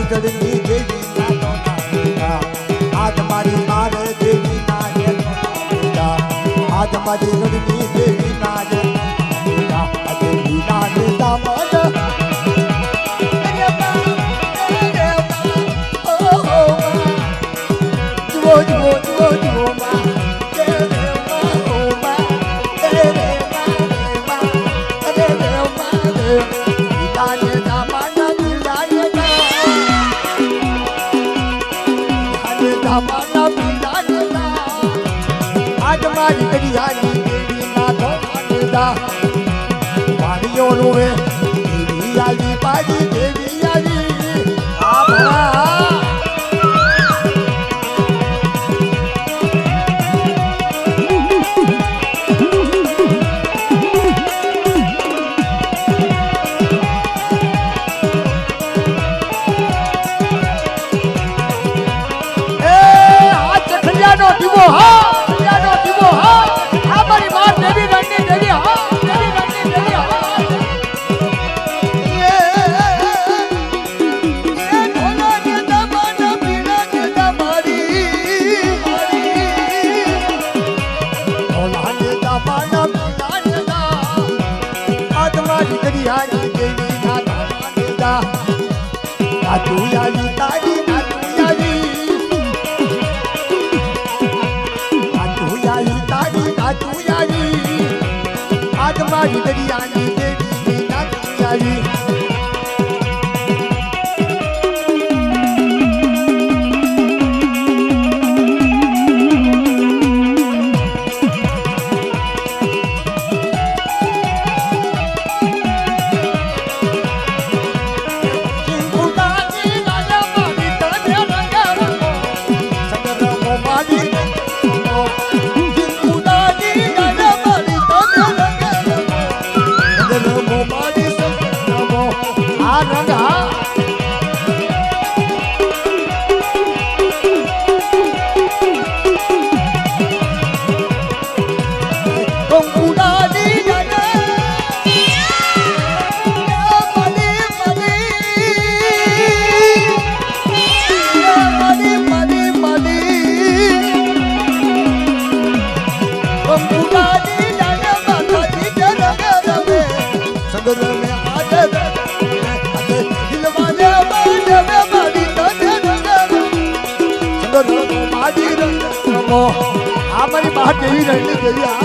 જડની દેવી ના આજ મારી મારે દેવી ના આજ મારી જડની દેવી ના દેવી ના દેતા મન જુઓ જુઓ જુઓ જુઓ મારી કડિયાની દેવી ના ધોળા પાણીઓ રોવે દેવી આવી પાડી દેવી આવી આ ભણા એ આ ચખલિયાનો દીવો હા મારી દરિયાની દેવી નાચી આવી हमारी बात यही रहनी चाहिए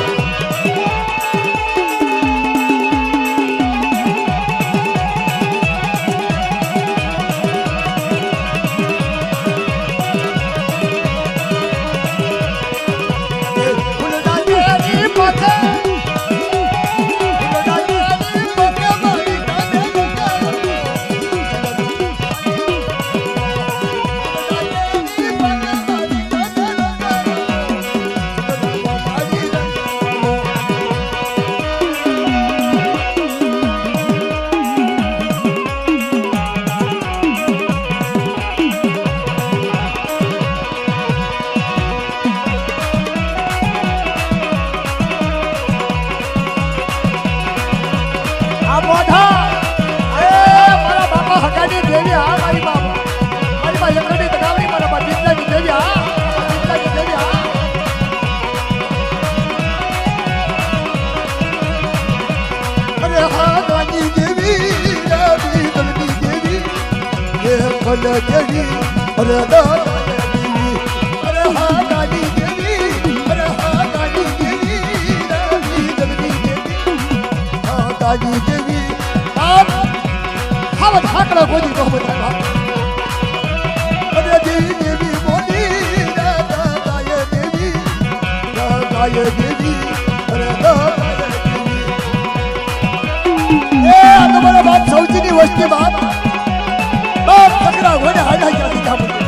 देवी अरे देवी अरे हाँ गाली देवी अरे हाँ गाली देवी देवी देवी हाँ गाली देवी आप हम ठाकरा को जी को बता अरे देवी देवी बोली दादा ये देवी अरे दादा देवी ये तुम्हारा बात सोची नहीं वस्ती बात पकड़ा हुआ है हाय क्या दिखा मुझे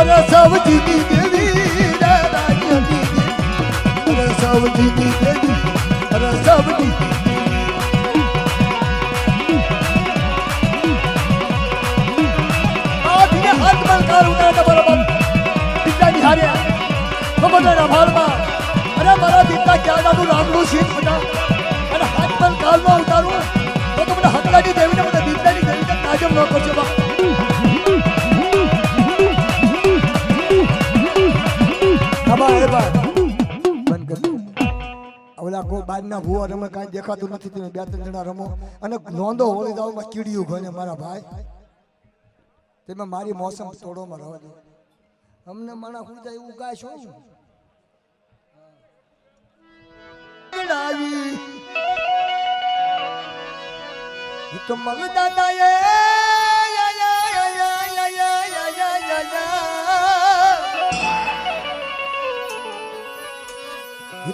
अरे सब जीती देवी दादा जी अरे सब जीती देवी अरे सब जीती आप ये हाथ बलकार उतारना बराबर पिता निहारे तो बोले ना भालमा अरे मारा पिता क्या दादू रामलू सीट फटा अरे हाथ बलकार में उतारूं तो तुमने हकलानी देवी ने मुझे पिता नहीं देवी का ताजो ન કરજો બા એ બા બંધ કરી ઓલા કો બાજના ભૂવા રમે કાંઈ દેખાતું નથી તમે બે ત્રણ જણા રમો અને નોંધો હોળી દાવમાં કીડિયું ઘણે મારા ભાઈ તમે મારી મોસમ તોડોમાં રહો દો અમને માણા હું જાય એવું ગાય શું તો મલ દાદા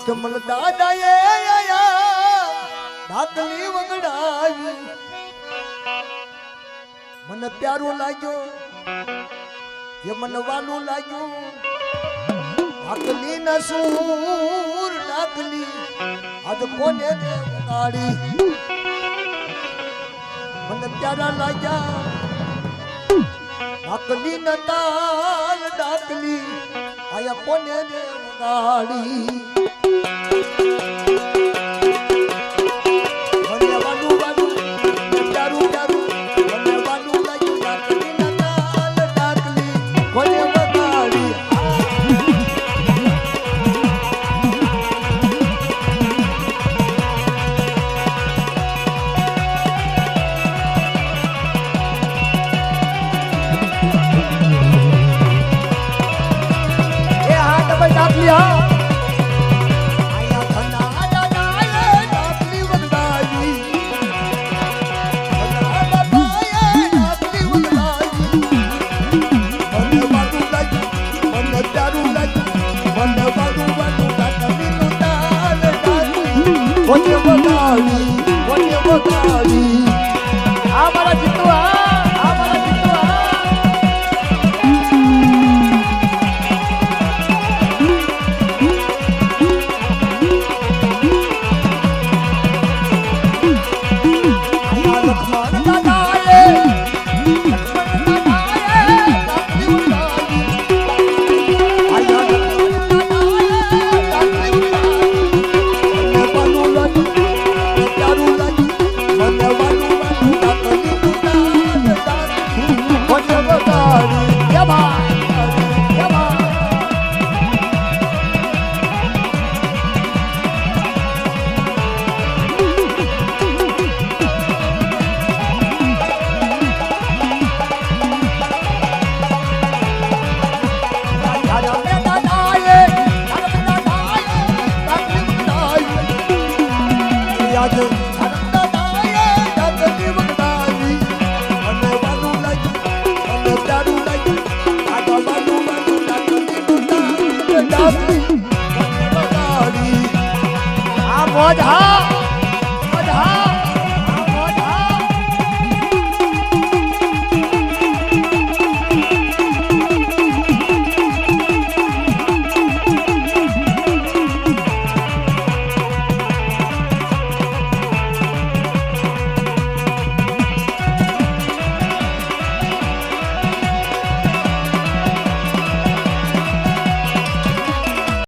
કમલ દાદાએ ઢાકલી વગડાવી મને પ્યારું લાગ્યો એ મને વાલું લાગ્યું ઢાકલી ના સૂર ઢાકલી આજ કોને દે વગાડી મને પ્યારા લાગ્યા ઢાકલી ના તાલ ઢાકલી આયા કોને દે વગાડી મોજ હા